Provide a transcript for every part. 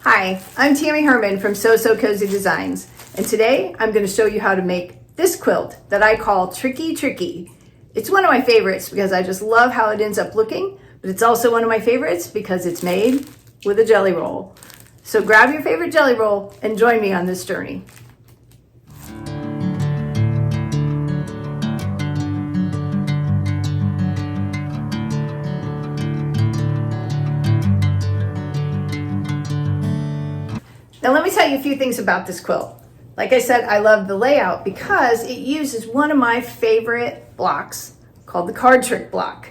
Hi, I'm Tammy Herman from So Cozy Designs, and today I'm going to show you how to make this quilt that I call Tricky Tricky. It's one of my favorites because I just love how it ends up looking, but it's also one of my favorites because it's made with a jelly roll. So grab your favorite jelly roll and join me on this journey. Now let me tell you a few things about this quilt. Like I said, I love the layout because it uses one of my favorite blocks called the card trick block.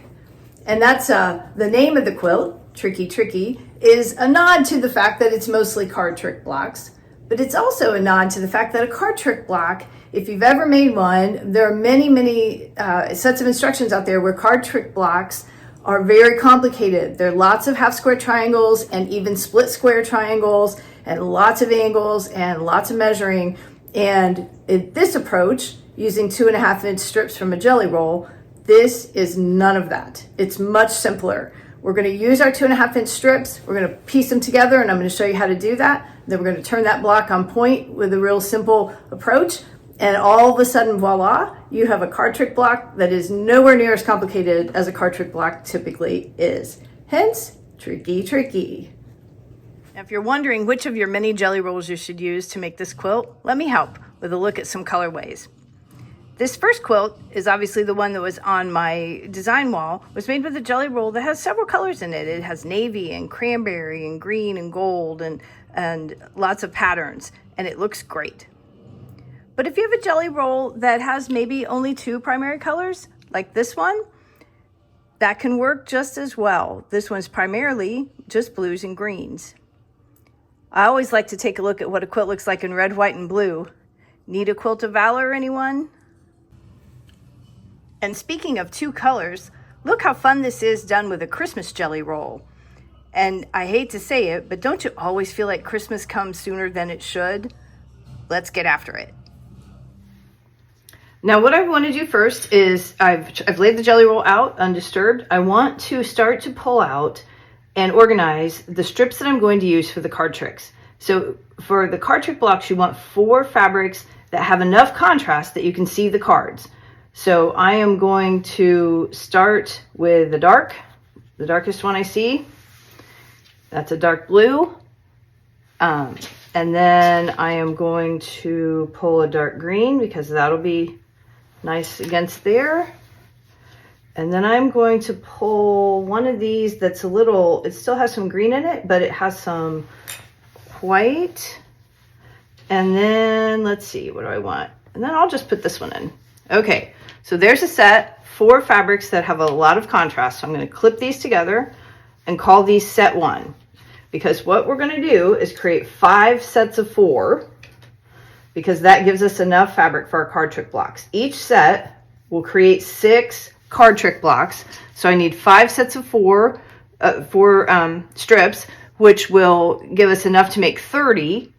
And that's the name of the quilt, Tricky Tricky, is a nod to the fact that it's mostly card trick blocks, but it's also a nod to the fact that a card trick block, if you've ever made one, there are many sets of instructions out there where card trick blocks are very complicated. There are lots of half square triangles and even split square triangles and lots of angles and lots of measuring. And in this approach, using 2.5-inch strips from a jelly roll, this is none of that. It's much simpler. We're going to use our 2.5-inch strips. We're going to piece them together, and I'm going to show you how to do that. Then we're going to turn that block on point with a real simple approach. And all of a sudden, voila, you have a card trick block that is nowhere near as complicated as a card trick block typically is. Hence, Tricky Tricky. Now, if you're wondering which of your many jelly rolls you should use to make this quilt, let me help with a look at some colorways. This first quilt is obviously the one that was on my design wall. It was made with a jelly roll that has several colors in it. It has navy and cranberry and green and gold and lots of patterns, and it looks great. But if you have a jelly roll that has maybe only 2 primary colors, like this one, that can work just as well. This one's primarily just blues and greens. I always like to take a look at what a quilt looks like in red, white, and blue. Need a quilt of valor, anyone? And speaking of 2 colors, look how fun this is done with a Christmas jelly roll. And I hate to say it, but don't you always feel like Christmas comes sooner than it should? Let's get after it. Now what I want to do first is I've laid the jelly roll out undisturbed. I want to start to pull out and organize the strips that I'm going to use for the card tricks. So for the card trick blocks, you want 4 fabrics that have enough contrast that you can see the cards. So I am going to start with the darkest one I see. That's a dark blue. And then I am going to pull a dark green because that'll be nice against there. And then I'm going to pull one of these that's a little, it still has some green in it, but it has some white. And then let's see, what do I want? And then I'll just put this one in. Okay, so there's a set, 4 fabrics that have a lot of contrast. So I'm going to clip these together and call these set 1. Because what we're going to do is create 5 sets of 4, because that gives us enough fabric for our card trick blocks. Each set will create 6 card trick blocks. So I need 5 sets of 4 strips, which will give us enough to make 30,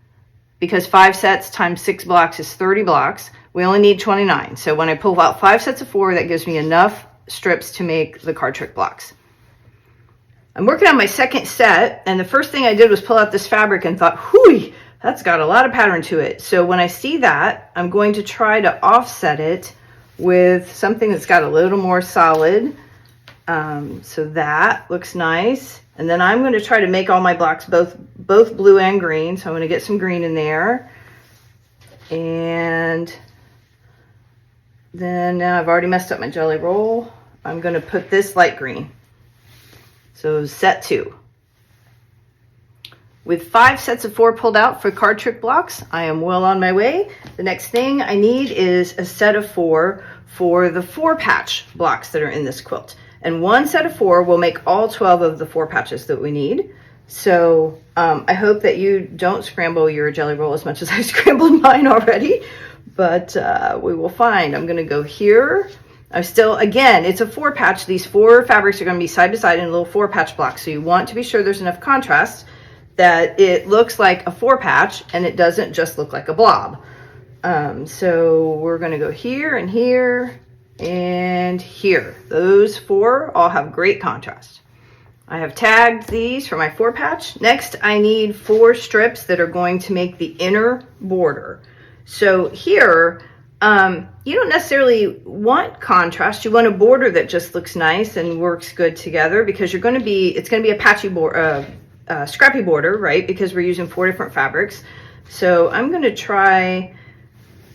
because 5 sets times 6 blocks is 30 blocks. We only need 29. So when I pull out 5 sets of 4, that gives me enough strips to make the card trick blocks. I'm working on my second set, and the first thing I did was pull out this fabric and thought, whoo, that's got a lot of pattern to it. So when I see that, I'm going to try to offset it with something that's got a little more solid. So that looks nice. And then I'm going to try to make all my blocks both blue and green. So I'm going to get some green in there. And then now I've already messed up my jelly roll. I'm going to put this light green. So set 2. With 5 sets of 4 pulled out for card trick blocks, I am well on my way. The next thing I need is a set of 4 for the 4 patch blocks that are in this quilt. And 1 set of 4 will make all 12 of the 4 patches that we need. So I hope that you don't scramble your jelly roll as much as I scrambled mine already, but we will find. I'm going to go here. I'm still, again, it's a 4 patch. These 4 fabrics are going to be side by side in a little 4 patch block. So you want to be sure there's enough contrast that it looks like a 4 patch and it doesn't just look like a blob. So we're going to go here and here and here. Those 4 all have great contrast. I have tagged these for my 4 patch. Next, I need 4 strips that are going to make the inner border. So here, you don't necessarily want contrast. You want a border that just looks nice and works good together, because it's going to be a patchy border, scrappy border, right? Because we're using 4 different fabrics. So I'm going to try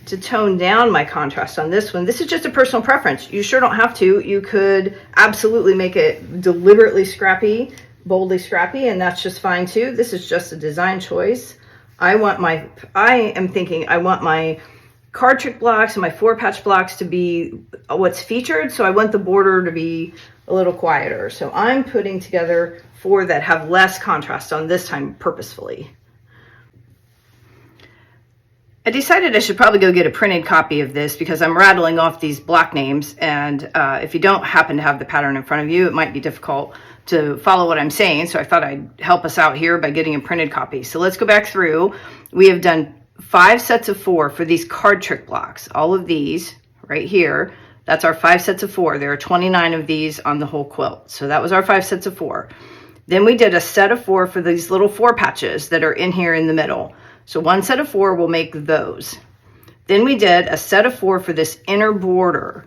to tone down my contrast on this one. This is just a personal preference. You sure don't have to. You could absolutely make it deliberately scrappy, boldly scrappy, and that's just fine too. This is just a design choice. I am thinking I want my card trick blocks and my 4 patch blocks to be what's featured. So I want the border to be a little quieter. So I'm putting together 4 that have less contrast on this time purposefully. I decided I should probably go get a printed copy of this because I'm rattling off these block names, and if you don't happen to have the pattern in front of you, it might be difficult to follow what I'm saying. So I thought I'd help us out here by getting a printed copy. So let's go back through. We have done 5 sets of 4 for these card trick blocks. All of these right here, that's our 5 sets of 4. There are 29 of these on the whole quilt. So that was our 5 sets of 4. Then we did a set of 4 for these little 4 patches that are in here in the middle. So 1 set of 4 will make those. Then we did a set of 4 for this inner border.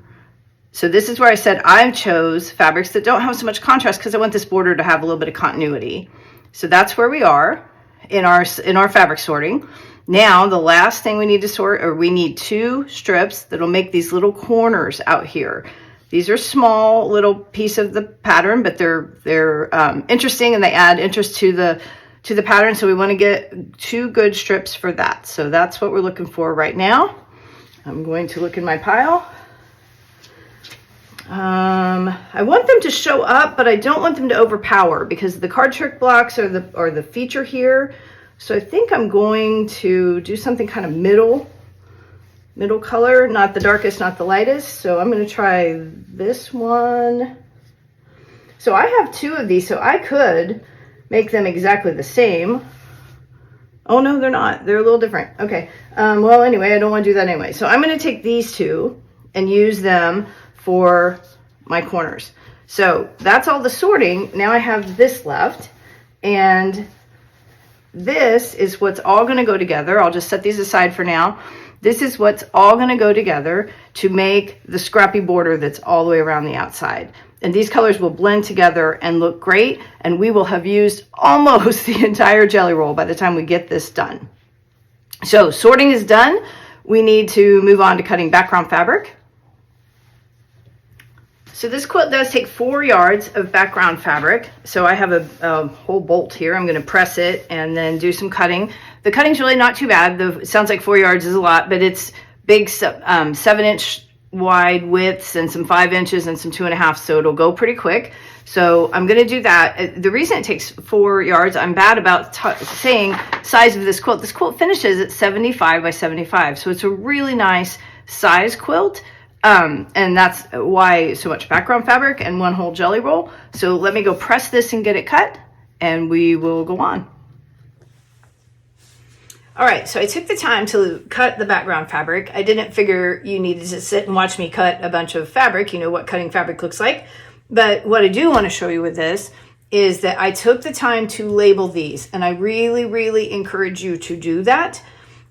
So this is where I said I chose fabrics that don't have so much contrast because I want this border to have a little bit of continuity. So that's where we are in our fabric sorting. Now the last thing we need to sort, or we need 2 strips that'll make these little corners out here. These are small little piece of the pattern, but they're interesting, and they add interest to the pattern. So we want to get 2 good strips for that. So that's what we're looking for right now. I'm going to look in my pile. I want them to show up, but I don't want them to overpower because the card trick blocks are the feature here. So I think I'm going to do something kind of middle color, not the darkest, not the lightest. So I'm going to try this one. So I have 2 of these, so I could make them exactly the same. Oh no, they're not. They're a little different. Okay. Well, anyway, I don't want to do that anyway. So I'm going to take these 2 and use them for my corners. So that's all the sorting. Now I have this left, and this is what's all going to go together. I'll just set these aside for now. This is what's all going to go together to make the scrappy border that's all the way around the outside. And these colors will blend together and look great, and we will have used almost the entire jelly roll by the time we get this done. So sorting is done. We need to move on to cutting background fabric. So this quilt does take 4 yards of background fabric. So I have a whole bolt here. I'm going to press it and then do some cutting. The cutting's really not too bad. It sounds like 4 yards is a lot, but it's big 7-inch wide widths and some 5 inches and some 2.5, so it'll go pretty quick. So I'm going to do that. The reason it takes 4 yards, I'm bad about saying size of this quilt. This quilt finishes at 75 by 75, so it's a really nice size quilt. And that's why so much background fabric and 1 whole jelly roll. So let me go press this and get it cut, and we will go on. All right, so I took the time to cut the background fabric. I didn't figure you needed to sit and watch me cut a bunch of fabric. You know what cutting fabric looks like. But what I do want to show you with this is that I took the time to label these, and I really, really encourage you to do that,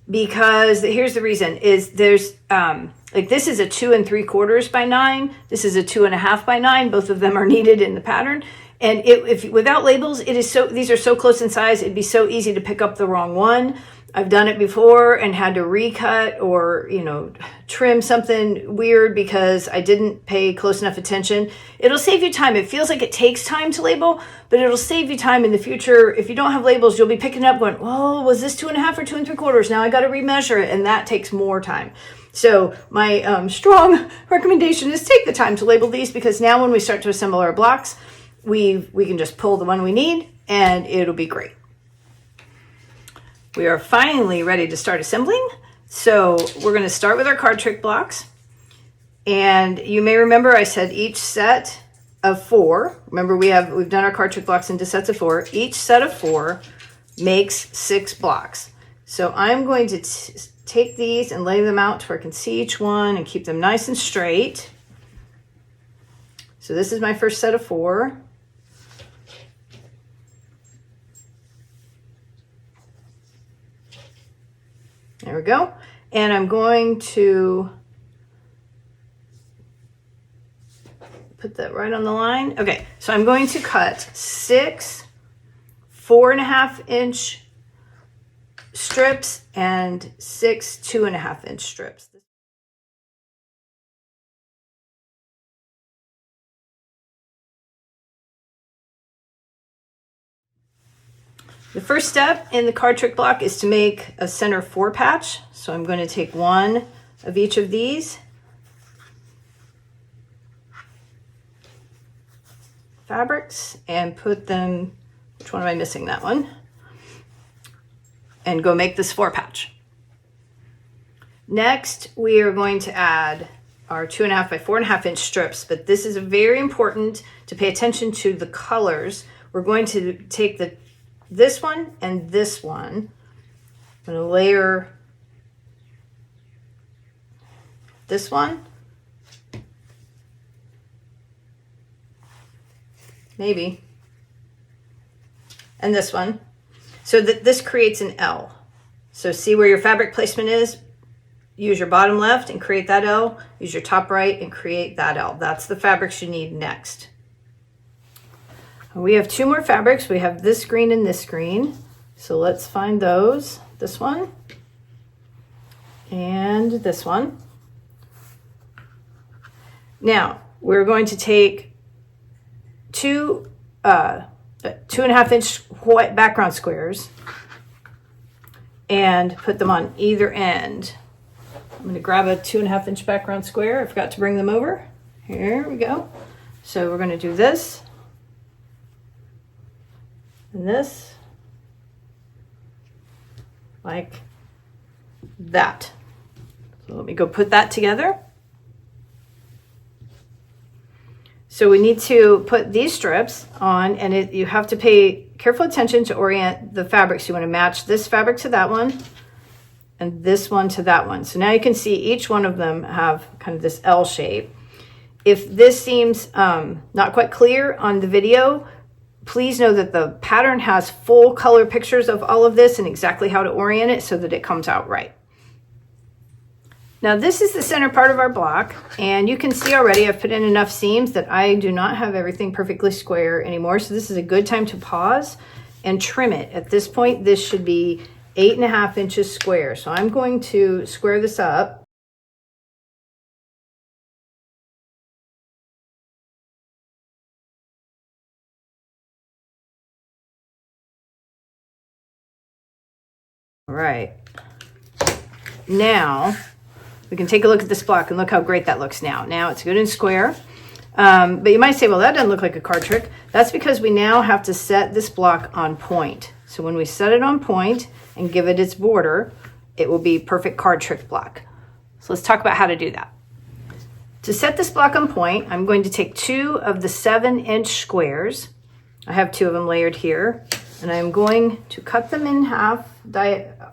because here's the reason is there's like this is a 2 3/4 by 9. This is a 2.5 by 9. Both of them are needed in the pattern. And if without labels, these are so close in size, it'd be so easy to pick up the wrong one. I've done it before and had to recut or, trim something weird because I didn't pay close enough attention. It'll save you time. It feels like it takes time to label, but it'll save you time in the future. If you don't have labels, you'll be picking up going, well, was this 2.5 or 2 3/4? Now I got to remeasure it, and that takes more time. So my strong recommendation is take the time to label these, because now when we start to assemble our blocks, we can just pull the one we need and it'll be great. We are finally ready to start assembling. So we're going to start with our card trick blocks. And you may remember I said each set of 4. Remember we've done our card trick blocks into sets of 4. Each set of 4 makes 6 blocks. So I'm going to take these and lay them out to where I can see each one and keep them nice and straight. So this is my first set of 4. There we go. And I'm going to put that right on the line. Okay, so I'm going to cut 6 4.5-inch strips and 6 2.5-inch strips. The first step in the card trick block is to make a center 4 patch. So I'm going to take one of each of these fabrics and put them, which one am I missing? That one. And go make this 4 patch. Next, we are going to add our 2.5 by 4.5-inch strips, but this is very important to pay attention to the colors. We're going to take this one and this one. I'm going to layer this one, maybe, and this one, so that this creates an L. So see where your fabric placement is? Use your bottom left and create that L. Use your top right and create that L. That's the fabrics you need next. We have 2 more fabrics. We have this green and this green. So let's find those. This one and this one. Now we're going to take 2 2.5-inch white background squares and put them on either end. I'm going to grab a 2.5-inch background square. I forgot to bring them over. Here we go. So we're going to do this and this, like that. So let me go put that together. So we need to put these strips on, and you have to pay careful attention to orient the fabrics. You want to match this fabric to that one and this one to that one. So now you can see each one of them have kind of this L shape. If this seems not quite clear on the video, please know that the pattern has full color pictures of all of this and exactly how to orient it so that it comes out right. Now this is the center part of our block, and you can see already I've put in enough seams that I do not have everything perfectly square anymore. So this is a good time to pause and trim it. At this point, this should be 8.5 inches square. So I'm going to square this up. All right, now we can take a look at this block and look how great that looks now. Now it's good and square, but you might say, well, that doesn't look like a card trick. That's because we now have to set this block on point. So when we set it on point and give it its border, it will be perfect card trick block. So let's talk about how to do that. To set this block on point, I'm going to take 2 of the 7-inch squares. I have 2 of them layered here, and I'm going to cut them in half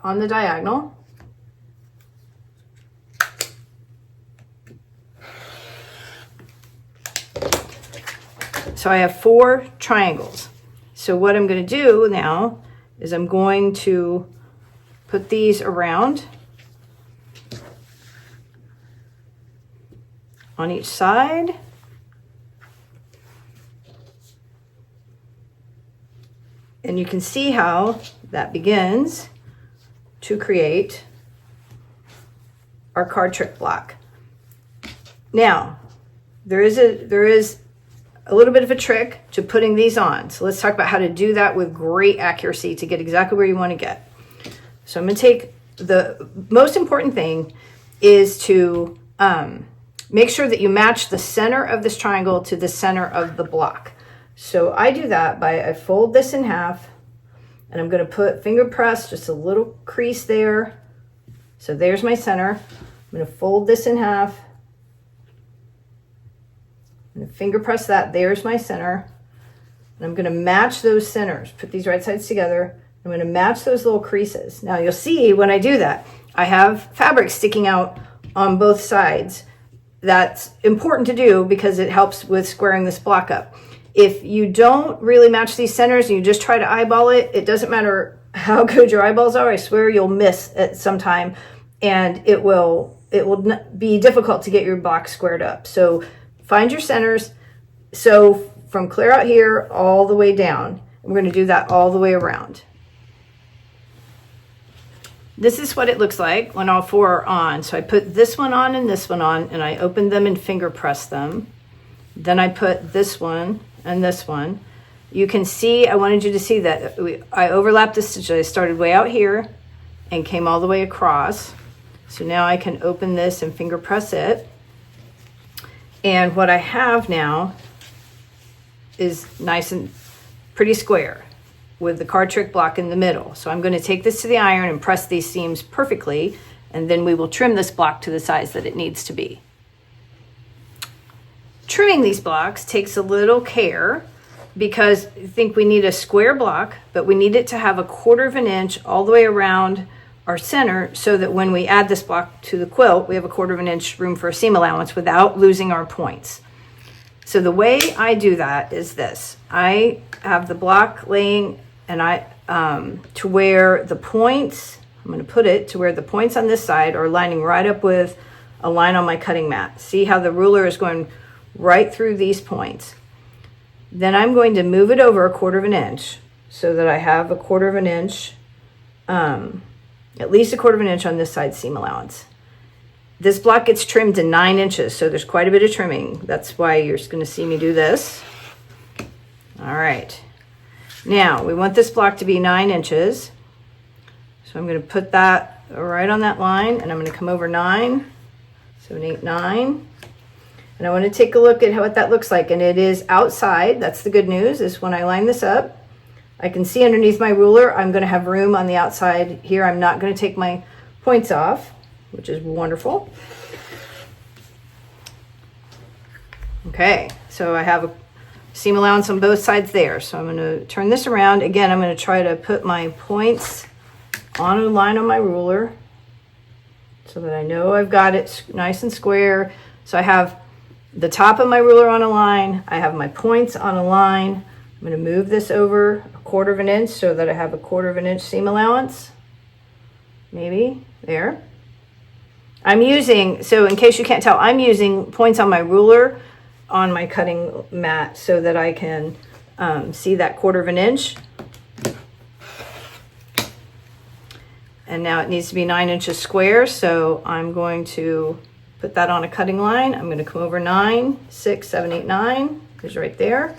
on the diagonal. So I have 4 triangles. So what I'm going to do now is I'm going to put these around on each side. And you can see how that begins to create our card trick block. Now, there is a little bit of a trick to putting these on. So let's talk about how to do that with great accuracy to get exactly where you want to get. So I'm going to take the most important thing is to make sure that you match the center of this triangle to the center of the block. So I do that by I fold this in half, and I'm going to put finger press just a little crease there. So there's my center. I'm going to fold this in half. I'm going to finger press that. There's my center. And I'm going to match those centers. Put these right sides together. I'm going to match those little creases. Now you'll see when I do that, I have fabric sticking out on both sides. That's important to do because it helps with squaring this block up. If you don't really match these centers and you just try to eyeball it, it doesn't matter how good your eyeballs are, I swear you'll miss at some time, and it will be difficult to get your block squared up. So find your centers. So from clear out here all the way down, we're going to do that all the way around. This is what it looks like when all four are on. So I put this one on and this one on, and I opened them and finger pressed them. Then I put this one and this one. You can see, I wanted you to see that I overlapped the stitches. I started way out here and came all the way across. So now I can open this and finger press it. And what I have now is nice and pretty square with the card trick block in the middle. So I'm going to take this to the iron and press these seams perfectly, and then we will trim this block to the size that it needs to be. Trimming these blocks takes a little care because I think we need a square block, but we need it to have 1/4 of an inch all the way around our center so that when we add this block to the quilt, we have 1/4 of an inch room for a seam allowance without losing our points. So the way I do that is this. I have the block laying and to where the points, I'm going to put it to where the points on this side are lining right up with a line on my cutting mat. See how the ruler is going right through these points. Then I'm going to move it over 1/4 of an inch so that I have 1/4 of an inch, at least 1/4 of an inch on this side seam allowance. This block gets trimmed to 9 inches, so there's quite a bit of trimming. That's why you're going to see me do this. All right. Now, we want this block to be 9 inches. So I'm going to put that right on that line, and I'm going to come over 9, 7, 8, 9. And I want to take a look at what that looks like. And it is outside. That's the good news, is when I line this up, I can see underneath my ruler, I'm going to have room on the outside here. I'm not going to take my points off, which is wonderful. Okay, so I have a seam allowance on both sides there. So I'm going to turn this around. Again, I'm going to try to put my points on a line on my ruler so that I know I've got it nice and square. So I have the top of my ruler on a line. I have my points on a line. I'm going to move this over 1/4 of an inch so that I have 1/4 of an inch seam allowance. Maybe there. I'm using, so in case you can't tell, I'm using points on my ruler on my cutting mat so that I can see that 1/4 of an inch. And now it needs to be 9 inches square, so I'm going to put that on a cutting line. I'm going to come over 9, 6, 7, 8, 9. It's right there.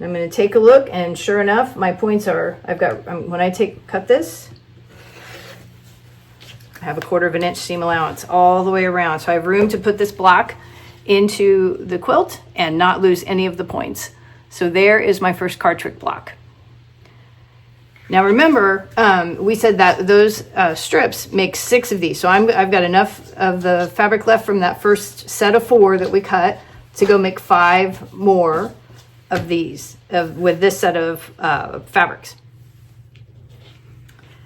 I'm going to take a look, and sure enough, my points are, when I cut this, I have 1/4 of an inch seam allowance all the way around. So I have room to put this block into the quilt and not lose any of the points. So there is my first card trick block. Now remember, we said that those strips make 6 of these. So I've got enough of the fabric left from that first set of 4 that we cut to go make 5 more of these with this set of fabrics.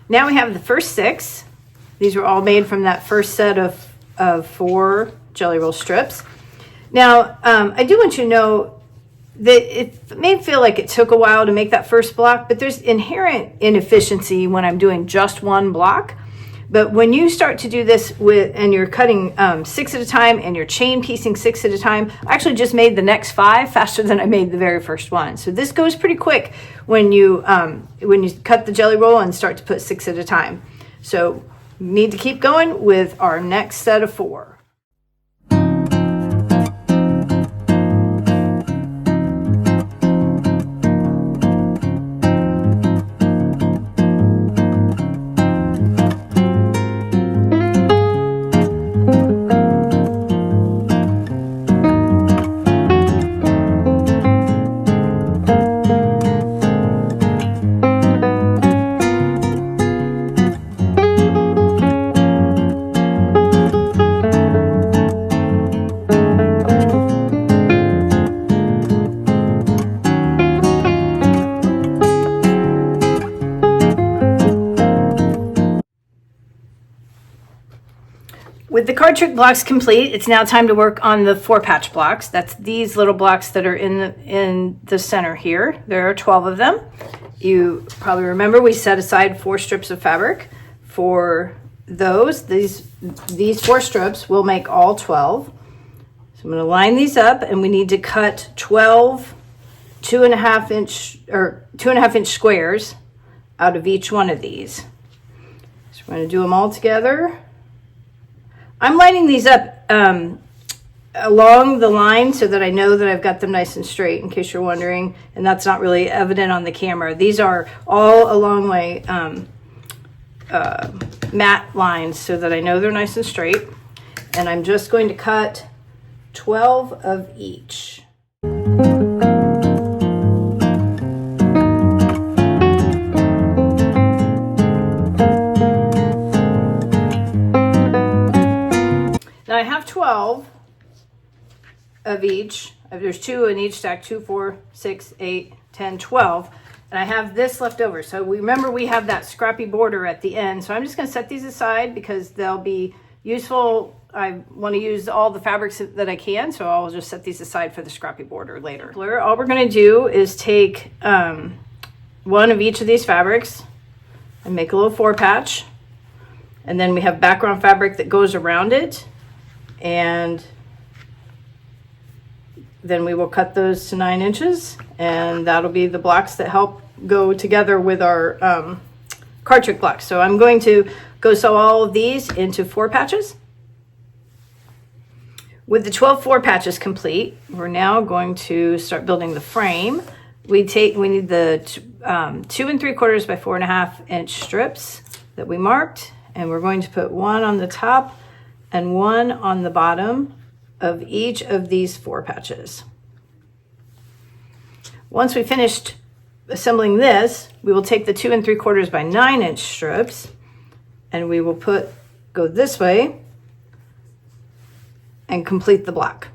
Now we have the first 6. These were all made from that first set of 4 jelly roll strips. Now, I do want you to know that it may feel like it took a while to make that first block, but there's inherent inefficiency when I'm doing just one block. But when you start to do this and you're cutting 6 at a time and you're chain piecing 6 at a time, I actually just made the next 5 faster than I made the very first one. So this goes pretty quick when you cut the jelly roll and start to put 6 at a time. So need to keep going with our next set of 4. With the card trick blocks complete, it's now time to work on the 4-patch blocks. That's these little blocks that are in the center here. There are 12 of them. You probably remember we set aside 4 strips of fabric for those. These 4 strips will make all 12. So I'm going to line these up, and we need to cut 12 2.5 inch squares out of each one of these. So we're going to do them all together. I'm lining these up along the line so that I know that I've got them nice and straight, in case you're wondering, and that's not really evident on the camera. These are all along my mat lines so that I know they're nice and straight. And I'm just going to cut 12 of each. Now I have 12 of each. There's 2 in each stack, 2, 4, 6, 8, 10, 12. And I have this left over. So remember we have that scrappy border at the end. So I'm just going to set these aside because they'll be useful. I want to use all the fabrics that I can, so I'll just set these aside for the scrappy border later. All we're going to do is take one of each of these fabrics and make a little 4-patch. And then we have background fabric that goes around it. And then we will cut those to 9 inches, and that'll be the blocks that help go together with our card trick blocks. So I'm going to go sew all of these into 4 patches. With the 12 4-patches complete, we're now going to start building the frame. We need the 2 3/4 by 4.5 inch strips that we marked, and we're going to put one on the top and one on the bottom of each of these 4 patches. Once we finished assembling this, we will take the 2 3/4 by 9 inch strips, and we will go this way and complete the block.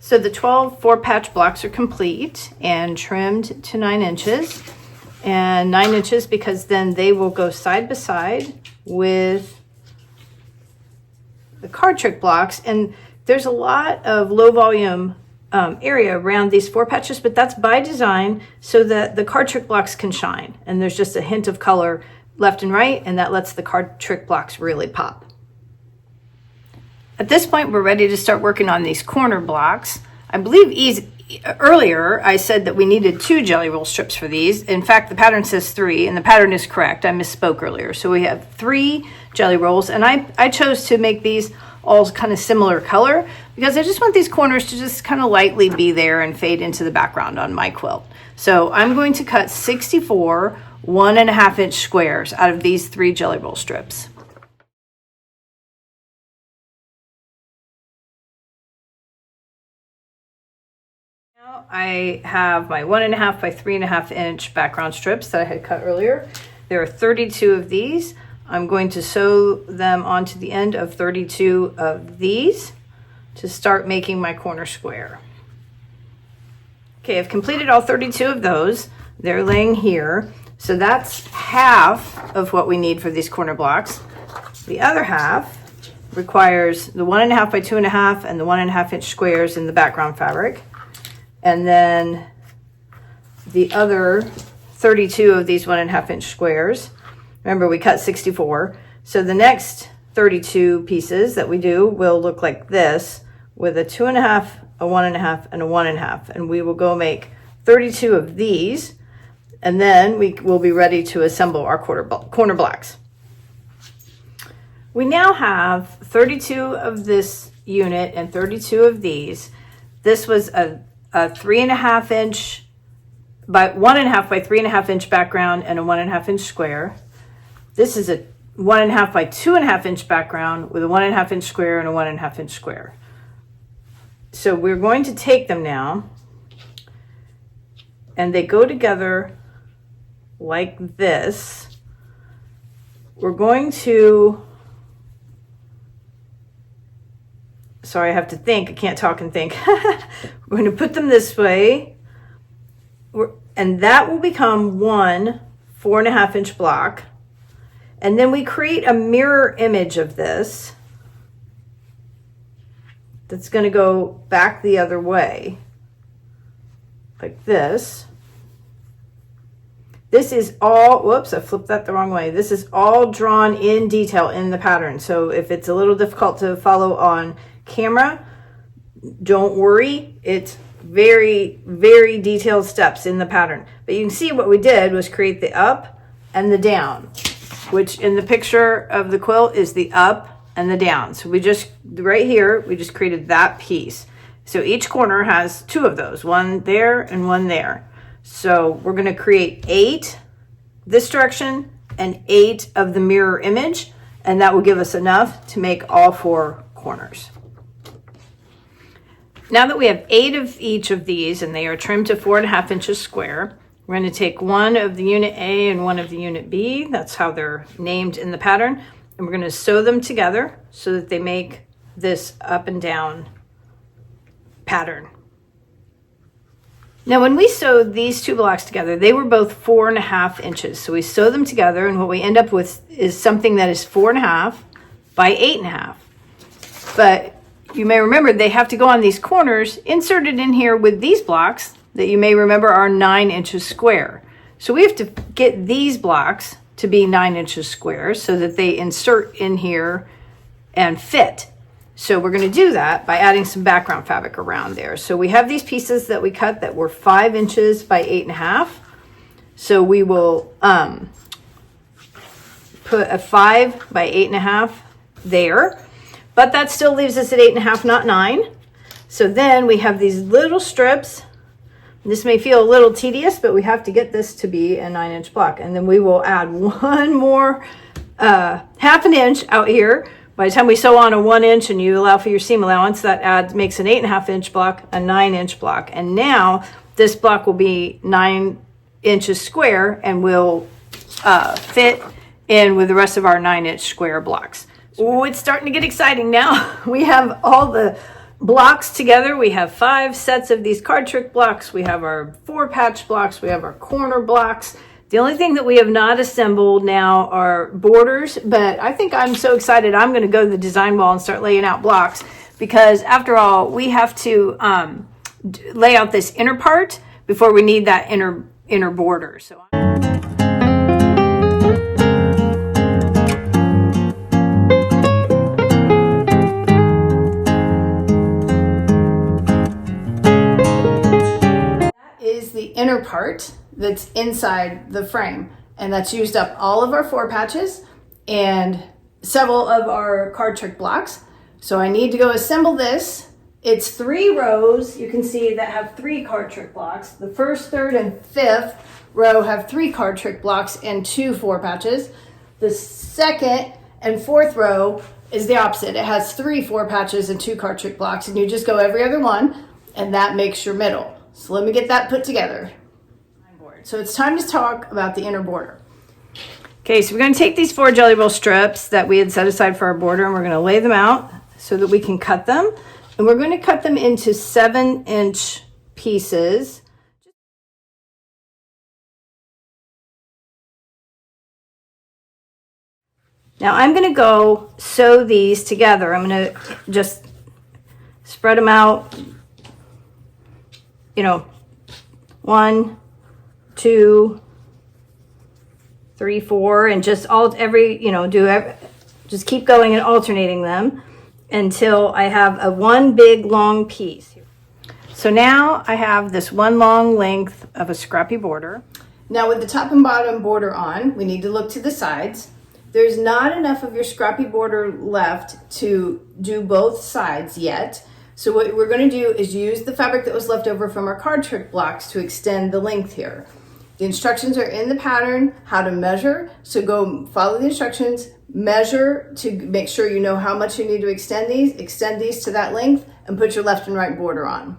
So the 12 4-patch blocks are complete and trimmed to 9 inches, and 9 inches because then they will go side by side with the card trick blocks. And there's a lot of low volume area around these 4 patches, but that's by design so that the card trick blocks can shine. And there's just a hint of color left and right, and that lets the card trick blocks really pop. At this point, we're ready to start working on these corner blocks. I believe earlier I said that we needed 2 jelly roll strips for these. In fact, the pattern says 3, and the pattern is correct. I misspoke earlier. So we have 3 jelly rolls, and I chose to make these all kind of similar color because I just want these corners to just kind of lightly be there and fade into the background on my quilt. So I'm going to cut 64 1.5 inch squares out of these 3 jelly roll strips. Now I have my 1.5 by 3.5 inch background strips that I had cut earlier. There are 32 of these. I'm going to sew them onto the end of 32 of these to start making my corner square. Okay, I've completed all 32 of those. They're laying here. So that's half of what we need for these corner blocks. The other half requires the 1.5 by 2.5 and the 1.5 inch squares in the background fabric. And then the other 32 of these 1.5 inch squares. Remember, we cut 64. So the next 32 pieces that we do will look like this with a 2.5, a 1.5, and a 1.5. And we will go make 32 of these. And then we will be ready to assemble our corner blocks. We now have 32 of this unit and 32 of these. This was a 3.5 inch by 1.5 by 3.5 inch background and a 1.5 inch square. This is a 1.5 by 2.5 inch background with a 1.5 inch square and a 1.5 inch square. So we're going to take them now, and they go together like this. We're going to, sorry, I have to think. I can't talk and think. We're going to put them this way, and that will become one 4.5 inch block. And then we create a mirror image of this that's going to go back the other way, like this. This is all, whoops, I flipped that the wrong way. This is all drawn in detail in the pattern. So if it's a little difficult to follow on camera, don't worry. It's very, very detailed steps in the pattern. But you can see what we did was create the up and the down, which in the picture of the quilt is the up and the down. So we just, right here, we just created that piece. So each corner has two of those, one there and one there. So we're going to create 8 this direction and 8 of the mirror image, and that will give us enough to make all 4 corners. Now that we have 8 of each of these and they are trimmed to 4.5 inches square, we're going to take one of the unit A and one of the unit B. That's how they're named in the pattern. And we're going to sew them together so that they make this up and down pattern. Now, when we sewed these 2 blocks together, they were both 4.5 inches. So we sew them together, and what we end up with is something that is 4.5 by 8.5. But you may remember they have to go on these corners inserted in here with these blocks that you may remember are 9 inches square. So we have to get these blocks to be 9 inches square so that they insert in here and fit. So we're going to do that by adding some background fabric around there. So we have these pieces that we cut that were 5 inches by 8.5. So we will put a 5 by 8.5 there, but that still leaves us at 8.5, not 9. So then we have these little strips. This may feel a little tedious, but we have to get this to be a 9-inch block. And then we will add one more 1/2 inch out here. By the time we sew on a 1 inch and you allow for your seam allowance, that makes an 8.5 inch block, a 9-inch block. And now this block will be 9 inches square and will fit in with the rest of our 9-inch square blocks. Oh, it's starting to get exciting now. We have all the blocks together. We have 5 sets of these card trick blocks. We have our 4 patch blocks. We have our corner blocks. The only thing that we have not assembled now are borders, but I think I'm so excited I'm going to go to the design wall and start laying out blocks, because after all, we have to lay out this inner part before we need that inner border. So that is the inner part that's inside the frame, and that's used up all of our 4 patches and several of our card trick blocks. So I need to go assemble this. It's 3 rows, you can see, that have 3 card trick blocks. The first, third, and fifth row have 3 card trick blocks and 2 4 patches. The second and fourth row is the opposite. It has 3 4 patches and 2 card trick blocks, and you just go every other one, and that makes your middle. So let me get that put together. So it's time to talk about the inner border. Okay, so we're going to take these 4 Jelly Roll strips that we had set aside for our border, and we're going to lay them out so that we can cut them. And we're going to cut them into 7-inch pieces. Now I'm going to go sew these together. I'm going to just spread them out, 1, 2, 3, 4, and just just keep going and alternating them until I have one big long piece. So now I have this one long length of a scrappy border. Now with the top and bottom border on, we need to look to the sides. There's not enough of your scrappy border left to do both sides yet. So what we're going to do is use the fabric that was left over from our card trick blocks to extend the length here. The instructions are in the pattern, how to measure. So go follow the instructions, measure to make sure you know how much you need to extend these to that length, and put your left and right border on.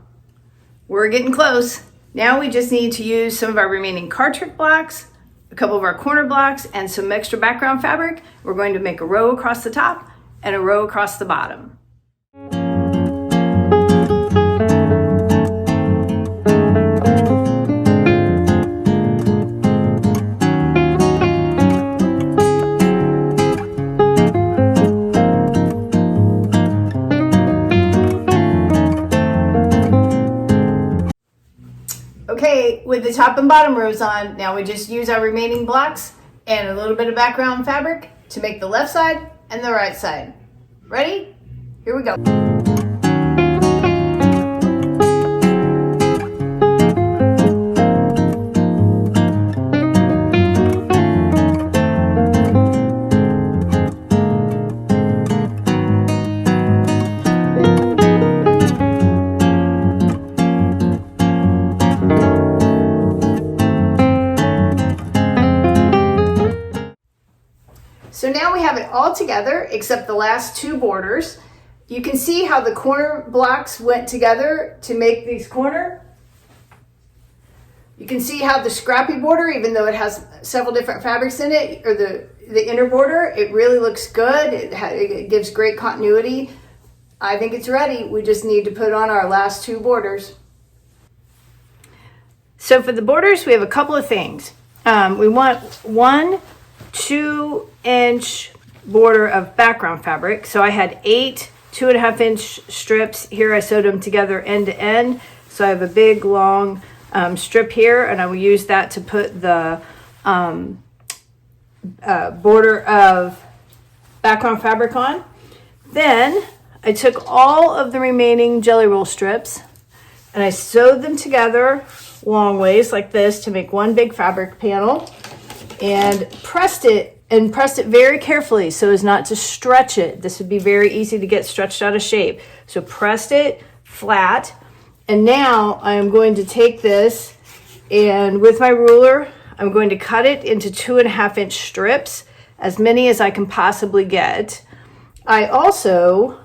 We're getting close. Now we just need to use some of our remaining card trick blocks, a couple of our corner blocks, and some extra background fabric. We're going to make a row across the top and a row across the bottom. With the top and bottom rows on, now we just use our remaining blocks and a little bit of background fabric to make the left side and the right side. Ready? Here we go. So now we have it all together except the last two borders. You can see how the corner blocks went together to make these corner. You can see how the scrappy border, even though it has several different fabrics in it, or the inner border, it really looks good. It gives great continuity. I think it's ready. We just need to put on our last two borders. So for the borders, we have a couple of things. We want 1 2-inch border of background fabric. So I had 8 2.5-inch strips here. I sewed them together end to end. So I have a big long strip here, and I will use that to put the border of background fabric on. Then I took all of the remaining jelly roll strips and I sewed them together long ways like this to make one big fabric panel, and pressed it very carefully so as not to stretch it. This would be very easy to get stretched out of shape. So pressed it flat, and now I'm going to take this and with my ruler I'm going to cut it into 2.5-inch strips, as many as I can possibly get. I also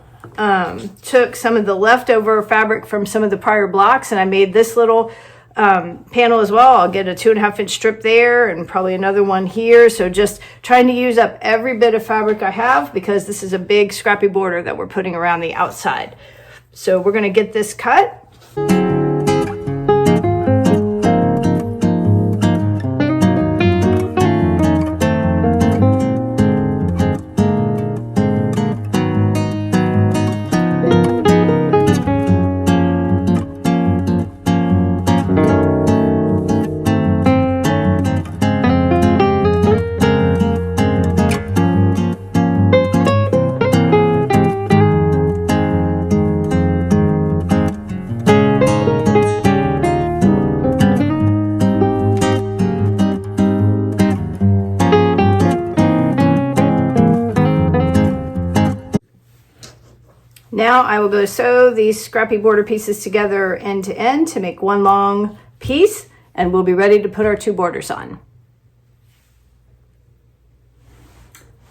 took some of the leftover fabric from some of the prior blocks and I made this little panel as well. I'll get a 2.5-inch strip there and probably another one here. So just trying to use up every bit of fabric I have, because this is a big scrappy border that we're putting around the outside. So we're going to get this cut. Now I will go sew these scrappy border pieces together end to end to make one long piece, and we'll be ready to put our two borders on.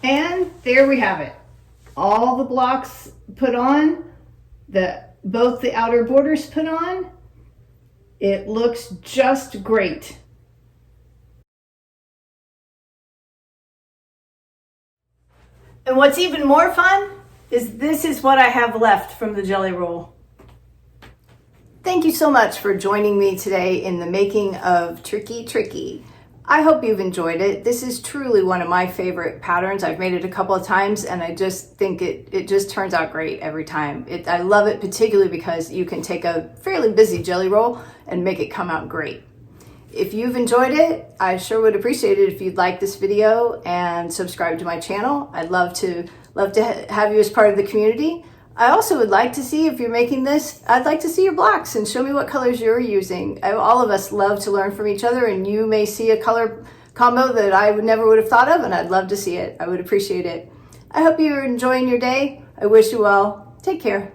And there we have it. All the blocks put on, both the outer borders put on. It looks just great. And what's even more fun is this is what I have left from the jelly roll. Thank you so much for joining me today in the making of Tricky Tricky. I hope you've enjoyed it. This is truly one of my favorite patterns. I've made it a couple of times and I just think it just turns out great every time. I love it particularly because you can take a fairly busy jelly roll and make it come out great. If you've enjoyed it, I sure would appreciate it if you'd like this video and subscribe to my channel. I'd love to have you as part of the community. I also would like to see, if you're making this, I'd like to see your blocks and show me what colors you're using. All of us love to learn from each other, and you may see a color combo that I never would have thought of, and I'd love to see it. I would appreciate it. I hope you're enjoying your day. I wish you well. Take care.